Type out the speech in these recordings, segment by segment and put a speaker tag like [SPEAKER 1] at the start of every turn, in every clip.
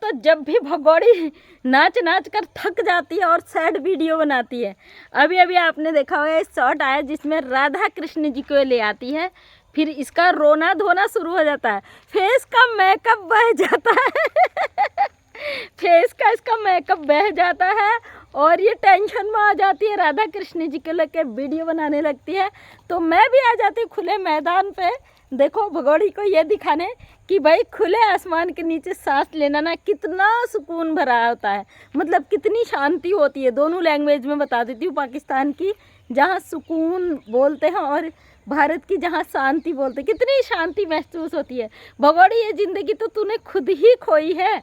[SPEAKER 1] दोस्तों जब भी भगोड़ी नाच नाच कर थक जाती है और सैड वीडियो बनाती है, अभी अभी आपने देखा होगा एक शॉट आया जिसमें राधा कृष्ण जी को ले आती है, फिर इसका रोना धोना शुरू हो जाता है, फेस का मेकअप बह जाता है फेस का इसका मेकअप बह जाता है और ये टेंशन में आ जाती है, राधा कृष्ण जी को लेकर वीडियो बनाने लगती है। तो मैं भी आ जाती हूँ खुले मैदान पे, देखो भगोड़ी को ये दिखाने कि भाई खुले आसमान के नीचे सांस लेना ना कितना सुकून भरा होता है, मतलब कितनी शांति होती है। दोनों लैंग्वेज में बता देती हूँ, पाकिस्तान की जहाँ सुकून बोलते हैं और भारत की जहाँ शांति बोलते हैं, कितनी शांति महसूस होती है। भगोड़ी ये ज़िंदगी तो तूने खुद ही खोई है।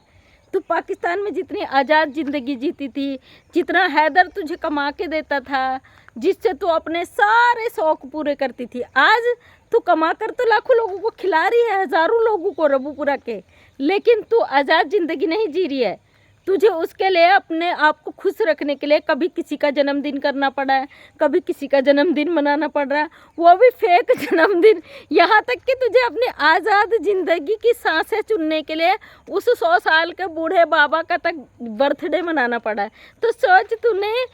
[SPEAKER 1] तू पाकिस्तान में जितनी आज़ाद ज़िंदगी जीती थी, जितना हैदर तुझे कमा के देता था, जिससे तू अपने सारे शौक़ पूरे करती थी, आज तू कमा कर तो लाखों लोगों को खिला रही है, हज़ारों लोगों को रबूपुरा के, लेकिन तू आज़ाद ज़िंदगी नहीं जी रही है। तुझे उसके लिए अपने आप को खुश रखने के लिए कभी किसी का जन्मदिन करना पड़ा है, कभी किसी का जन्मदिन मनाना पड़ रहा है, वो भी फेक जन्मदिन। यहाँ तक कि तुझे अपनी आज़ाद ज़िंदगी की सांसें चुनने के लिए उस 100 साल के बूढ़े बाबा का तक बर्थडे मनाना पड़ा है। तो सोच तूने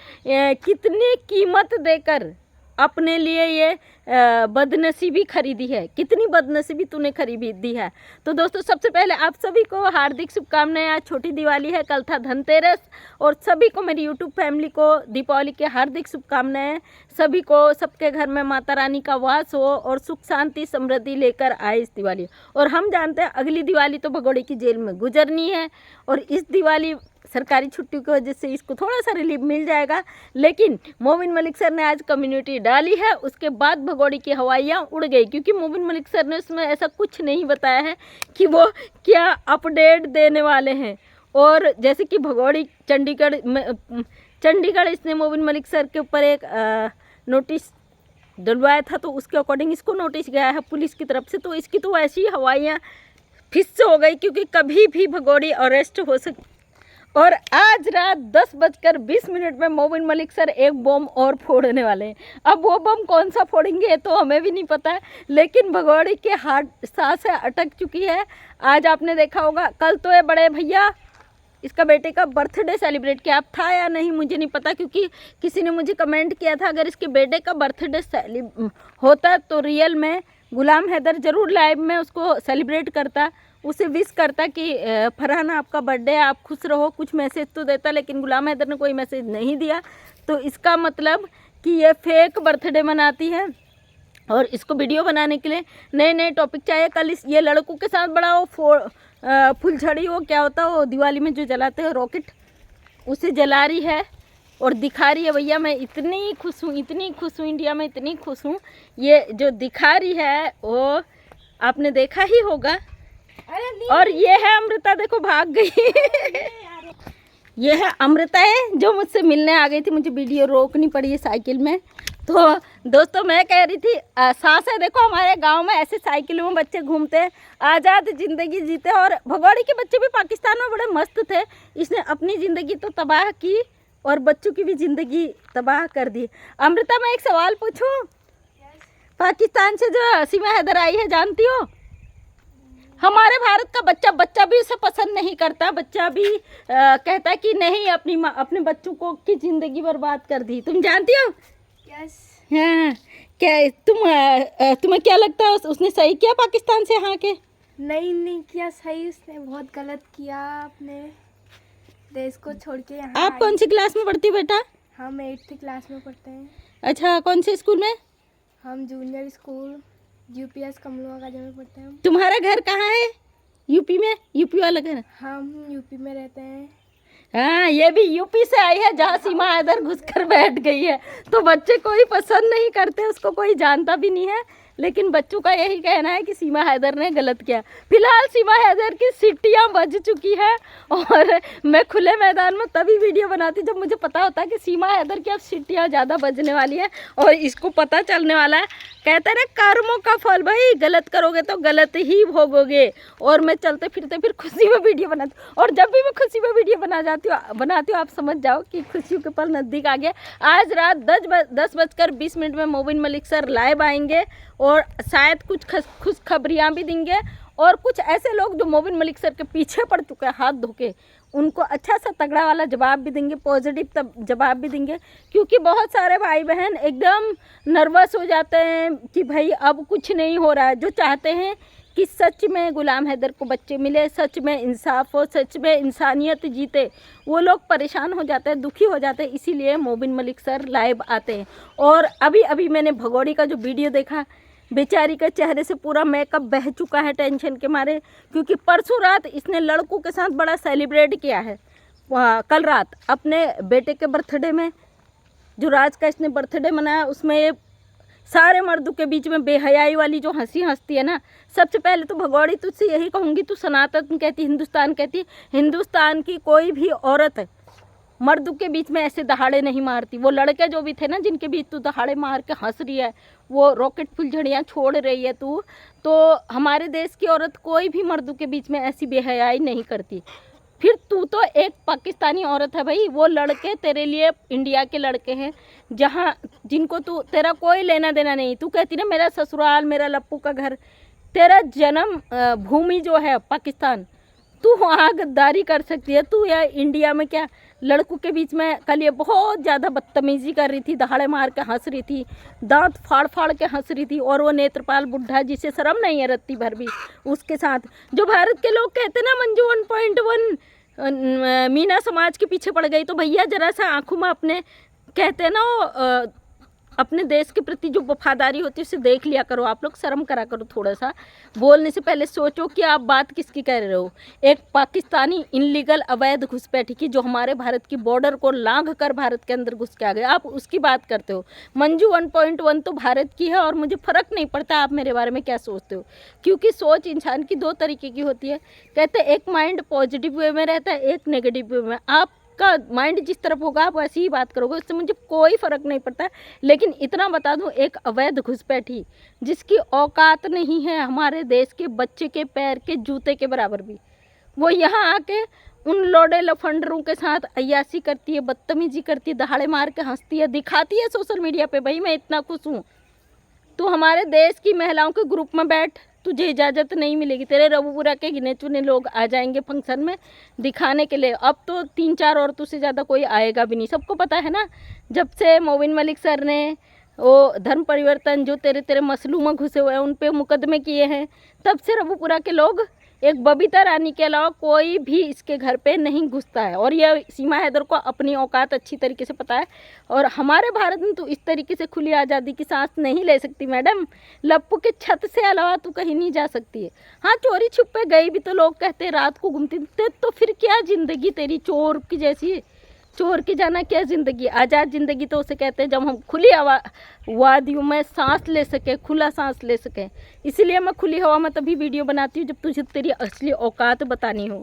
[SPEAKER 1] कितनी कीमत देकर अपने लिए ये बदनसीबी खरीदी है, कितनी बदनसीबी तूने खरीदी है। तो दोस्तों सबसे पहले आप सभी को हार्दिक शुभकामनाएं। आज छोटी दिवाली है, कल था धनतेरस, और सभी को मेरी यूट्यूब फैमिली को दीपावली के हार्दिक शुभकामनाएं। सभी को, सबके घर में माता रानी का वास हो और सुख शांति समृद्धि लेकर आए इस दिवाली। और हम जानते हैं अगली दिवाली तो भगोड़ी की जेल में गुजरनी है, और इस दिवाली सरकारी छुट्टी की वजह से इसको थोड़ा सा रिलीफ मिल जाएगा। लेकिन मोमिन मलिक सर ने आज कम्युनिटी डाली है, उसके बाद भगोड़ी की हवाइयाँ उड़ गई, क्योंकि मोमिन मलिक सर ने उसमें ऐसा कुछ नहीं बताया है कि वो क्या अपडेट देने वाले हैं। और जैसे कि भगोड़ी चंडीगढ़ इसने मोमिन मलिक सर के ऊपर एक नोटिस डलवाया था, तो उसके अकॉर्डिंग इसको नोटिस गया है पुलिस की तरफ से। तो इसकी तो ऐसी हवाइयाँ फिक्स हो गई, क्योंकि कभी भी भगोड़ी अरेस्ट हो सकती। और आज रात 10:20 में मोमिन मलिक सर एक बम और फोड़ने वाले हैं। अब वो बम कौन सा फोड़ेंगे तो हमें भी नहीं पता है, लेकिन भगोड़ी के हार्ट सांसें अटक चुकी है। आज आपने देखा होगा, कल तो ये बड़े भैया इसका बेटे का बर्थडे सेलिब्रेट किया। अब था या नहीं मुझे नहीं पता, क्योंकि किसी ने मुझे कमेंट किया था अगर इसके बेटे का बर्थडे होता तो रियल में गुलाम हैदर ज़रूर लाइव में उसको सेलिब्रेट करता, उसे विश करता कि फरहान आपका बर्थडे है, आप खुश रहो, कुछ मैसेज तो देता। लेकिन गुलाम हैदर ने कोई मैसेज नहीं दिया। तो इसका मतलब कि ये फेक बर्थडे मनाती है, और इसको वीडियो बनाने के लिए नए नए टॉपिक चाहिए। कल ये लड़कों के साथ बड़ा वो फुलझड़ी, वो क्या होता है वो दिवाली में जो जलाते हैं रॉकेट, उसे जला रही है और दिखा रही है भैया मैं इतनी खुश हूँ, इतनी खुश हूँ, इंडिया में इतनी खुश हूँ। ये जो दिखा रही है वो आपने देखा ही होगा। और ये है अमृता, देखो भाग गई ये है अमृता है जो मुझसे मिलने आ गई थी, मुझे वीडियो रोकनी पड़ी है साइकिल में। तो दोस्तों मैं कह रही थी सांसें देखो, हमारे गांव में ऐसे साइकिलों में बच्चे घूमते हैं, आज़ाद ज़िंदगी जीते हैं। और भगोड़ी के बच्चे भी पाकिस्तान में बड़े मस्त थे, इसने अपनी ज़िंदगी तो तबाह की और बच्चों की भी ज़िंदगी तबाह कर दी। अमृता मैं एक सवाल पूछूं? पाकिस्तान से जो सीमा हैदर आई है जानती हो? हमारे भारत का बच्चा भी उसे पसंद नहीं करता, बच्चा भी कहता कि नहीं अपने बच्चों को की ज़िंदगी बर्बाद कर दी। तुम जानती हो?
[SPEAKER 2] यस।
[SPEAKER 1] हाँ, क्या तुम्हें क्या लगता है उसने सही किया पाकिस्तान से यहाँ के?
[SPEAKER 2] नहीं किया सही, उसने बहुत गलत किया, अपने देश को छोड़ के यहाँ।
[SPEAKER 1] आप कौन सी क्लास में पढ़ती हो बेटा?
[SPEAKER 2] हम 8th क्लास में पढ़ते हैं।
[SPEAKER 1] अच्छा, कौन से स्कूल में?
[SPEAKER 2] हम जूनियर स्कूल UPS कमलुआ का जगह पढ़ते हैं।
[SPEAKER 1] तुम्हारा घर कहाँ है? यूपी में? यूपी वाला घर?
[SPEAKER 2] हम यूपी में रहते हैं।
[SPEAKER 1] हाँ, ये भी यूपी से आई है जहाँ सीमा हैदर घुसकर बैठ गई है। तो बच्चे कोई पसंद नहीं करते, उसको कोई जानता भी नहीं है, लेकिन बच्चों का यही कहना है कि सीमा हैदर ने गलत किया। फिलहाल सीमा हैदर की सीटियाँ बज चुकी है, और मैं खुले मैदान में तभी वीडियो बनाती जब मुझे पता होता है कि सीमा हैदर की अब सीटियाँ ज़्यादा बजने वाली है और इसको पता चलने वाला है। कहते हैं कर्मों का फल, भाई गलत करोगे तो गलत ही भोगोगे। और मैं चलते फिरते फिर खुशी में वीडियो बनाती हूँ, और जब भी मैं खुशी में वीडियो बनाती हूँ आप समझ जाओ कि खुशियों के पल नज़दीक आ गया। आज रात 10:20 में मोमिन मलिक सर लाइव आएंगे और शायद कुछ खुशखबरियाँ भी देंगे। और कुछ ऐसे लोग जो मोबिन मलिक सर के पीछे पड़ चुके हैं हाथ धो के, उनको अच्छा सा तगड़ा वाला जवाब भी देंगे, पॉजिटिव तब जवाब भी देंगे। क्योंकि बहुत सारे भाई बहन एकदम नर्वस हो जाते हैं कि भाई अब कुछ नहीं हो रहा है, जो चाहते हैं कि सच में गुलाम हैदर को बच्चे मिले, सच में इंसाफ हो, सच में इंसानियत जीते, वो लोग परेशान हो जाते हैं, दुखी हो जाते हैं। इसीलिए मोबिन मलिक सर लाइव आते हैं। और अभी अभी मैंने भगोड़ी का जो वीडियो देखा, बेचारी के चेहरे से पूरा मेकअप बह चुका है टेंशन के मारे, क्योंकि परसों रात इसने लड़कों के साथ बड़ा सेलिब्रेट किया है। कल रात अपने बेटे के बर्थडे में, जो राज का इसने बर्थडे मनाया, उसमें ये सारे मर्दों के बीच में बेहयाई वाली जो हंसी हंसती है ना। सबसे पहले तो भगोड़ी तुझसे यही कहूँगी, तू सनातन कहती, हिंदुस्तान कहती, हिंदुस्तान की कोई भी औरत मर्दों के बीच में ऐसे दहाड़े नहीं मारती। वो लड़के जो भी थे ना जिनके बीच तू दहाड़े मार के हंस रही है, वो रॉकेट फुलझड़ियाँ छोड़ रही है तू, तो हमारे देश की औरत कोई भी मर्दों के बीच में ऐसी बेहयाई नहीं करती। फिर तू तो एक पाकिस्तानी औरत है भाई, वो लड़के तेरे लिए इंडिया के लड़के हैं, जहाँ जिनको तू, तेरा कोई लेना देना नहीं। तू कहती ना मेरा ससुराल, मेरा लप्पू का घर, तेरा जन्म भूमि जो है पाकिस्तान, तू वहाँ गद्दारी कर सकती है। तू या इंडिया में क्या लड़कों के बीच में कल ये बहुत ज़्यादा बदतमीज़ी कर रही थी, दहाड़े मार के हंस रही थी, दांत फाड़ फाड़ के हंस रही थी, और वो नेत्रपाल बुढ़ा जिसे शर्म नहीं है रत्ती भर भी, उसके साथ जो भारत के लोग कहते ना मंजू 1.1 मीना समाज के पीछे पड़ गई, तो भैया जरा सा आंखों में अपने कहते हैं ना अपने देश के प्रति जो वफादारी होती है उसे देख लिया करो। आप लोग शर्म करा करो, थोड़ा सा बोलने से पहले सोचो कि आप बात किसकी कर रहे हो। एक पाकिस्तानी इनलीगल अवैध घुसपैठी की जो हमारे भारत की बॉर्डर को लांघ कर भारत के अंदर घुस के आ गए, आप उसकी बात करते हो। मंजू 1.1 तो भारत की है, और मुझे फ़र्क नहीं पड़ता आप मेरे बारे में क्या सोचते हो, क्योंकि सोच इंसान की दो तरीके की होती है। कहते एक माइंड पॉजिटिव वे में रहता है, एक नेगेटिव वे में। आप का माइंड जिस तरफ होगा आप वैसी ही बात करोगे, उससे मुझे कोई फ़र्क नहीं पड़ता। लेकिन इतना बता दूं, एक अवैध घुसपैठी जिसकी औकात नहीं है हमारे देश के बच्चे के पैर के जूते के बराबर भी, वो यहाँ आके उन लोडे लफंडरों के साथ अय्यासी करती है, बदतमीजी करती है, दहाड़े मार के हंसती है, दिखाती है सोशल मीडिया पे भाई मैं इतना खुश हूँ। तो हमारे देश की महिलाओं के ग्रुप में बैठ, तुझे इजाज़त नहीं मिलेगी। तेरे रघुपुरा के गिने चुने लोग आ जाएंगे फंक्शन में दिखाने के लिए। अब तो 3-4 औरतों से ज़्यादा कोई आएगा भी नहीं। सबको पता है ना, जब से मोबिन मलिक सर ने वो धर्म परिवर्तन जो तेरे मसलू में घुसे हुए हैं उन पे मुकदमे किए हैं, तब से रघुपुरा के लोग, एक बबीता रानी के अलावा कोई भी इसके घर पे नहीं घुसता है। और यह सीमा हैदर को अपनी औकात अच्छी तरीके से पता है। और हमारे भारत में तो इस तरीके से खुली आज़ादी की सांस नहीं ले सकती मैडम। लप्पू के छत से अलावा तू कहीं नहीं जा सकती है। हाँ, चोरी छुपे गई भी तो लोग कहते हैं रात को घूमती, तो फिर क्या ज़िंदगी तेरी चोर की जैसी? चोर की जाना क्या ज़िंदगी? आज़ाद ज़िंदगी तो उसे कहते हैं जब हम खुली वादियों में सांस ले सके, खुला सांस ले सकें। इसीलिए मैं खुली हवा में तभी वीडियो बनाती हूँ जब तुझे तेरी असली औकात बतानी हो।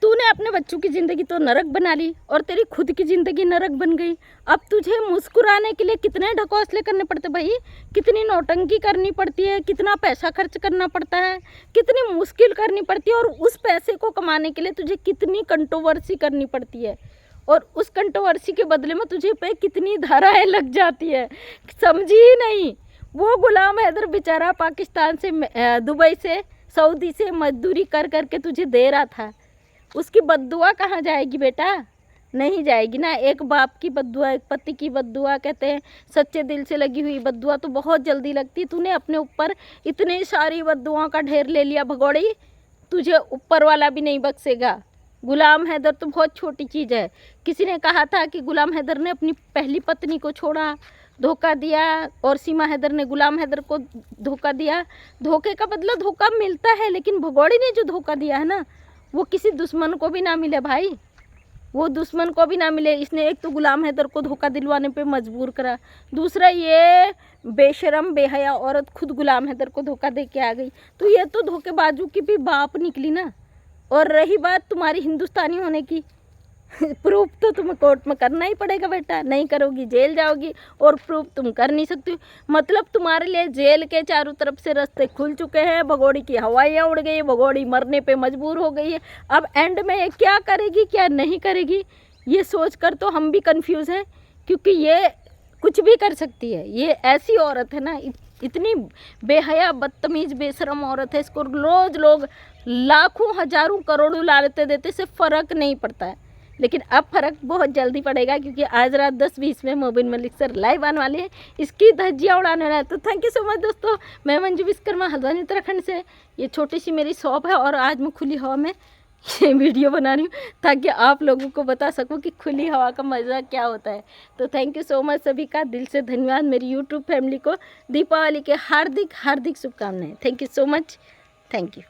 [SPEAKER 1] तूने अपने बच्चों की ज़िंदगी तो नरक बना ली, और तेरी खुद की ज़िंदगी नरक बन गई। अब तुझे मुस्कुराने के लिए कितने ढकोसले करने पड़ते भाई, कितनी नौटंकी करनी पड़ती है, कितना पैसा खर्च करना पड़ता है, कितनी मुश्किल करनी पड़ती है, और उस पैसे को कमाने के लिए तुझे कितनी कंट्रोवर्सी करनी पड़ती है, और उस कंट्रोवर्सी के बदले में तुझे पे कितनी धाराएं लग जाती है, समझी ही नहीं। वो गुलाम हैदर बेचारा पाकिस्तान से, दुबई से, सऊदी से मजदूरी कर करके तुझे दे रहा था, उसकी बद्दुआ कहाँ जाएगी बेटा? नहीं जाएगी ना। एक बाप की बद्दुआ, एक पति की बद्दुआ, कहते हैं सच्चे दिल से लगी हुई बद्दुआ तो बहुत जल्दी लगती। तूने अपने ऊपर इतनी सारी बद्दुआओं का ढेर ले लिया भगोड़ी, तुझे ऊपर वाला भी नहीं बख्शेगा। गुलाम हैदर तो बहुत छोटी चीज़ है। किसी ने कहा था कि गुलाम हैदर ने अपनी पहली पत्नी को छोड़ा, धोखा दिया, और सीमा हैदर ने गुलाम हैदर को धोखा दिया। धोखे का बदला धोखा मिलता है, लेकिन भगोड़ी ने जो धोखा दिया है ना, वो किसी दुश्मन को भी ना मिले भाई, वो दुश्मन को भी ना मिले। इसने एक तो गुलाम हैदर को धोखा दिलवाने पे मजबूर करा, दूसरा ये बेशरम बेहया औरत खुद गुलाम हैदर को धोखा दे के आ गई। तो ये तो धोखेबाजों की भी बाप निकली ना। और रही बात तुम्हारी हिंदुस्तानी होने की, प्रूफ तो तुम्हें कोर्ट में करना ही पड़ेगा बेटा, नहीं करोगी जेल जाओगी, और प्रूफ तुम कर नहीं सकती। मतलब तुम्हारे लिए जेल के चारों तरफ से रास्ते खुल चुके हैं, भगोड़ी की हवाइयाँ उड़ गई, भगोड़ी मरने पे मजबूर हो गई है। अब एंड में ये क्या करेगी क्या नहीं करेगी, ये सोच कर तो हम भी कंफ्यूज हैं, क्योंकि ये कुछ भी कर सकती है। ये ऐसी औरत है ना, इतनी बेहया बदतमीज बेशरम औरत है, इसको रोज लोग लाखों हजारों करोड़ों लानतें देते से फ़र्क नहीं पड़ता है। लेकिन अब फ़र्क बहुत जल्दी पड़ेगा, क्योंकि आज रात 10:20 में मोबिन मलिक सर लाइव आने वाले हैं, इसकी धज्जियाँ उड़ाने वाला है। तो थैंक यू सो मच दोस्तों, मैं मंजू विश्वकर्मा हल्द्वानी उत्तराखंड से। ये छोटी सी मेरी शॉप है और आज मैं खुली हवा में ये वीडियो बना रही हूँ ताकि आप लोगों को बता सकूँ कि खुली हवा का मज़ा क्या होता है। तो थैंक यू सो मच, सभी का दिल से धन्यवाद। मेरी यूट्यूब फैमिली को दीपावली के हार्दिक हार्दिक शुभकामनाएं। Thank you so much, thank you.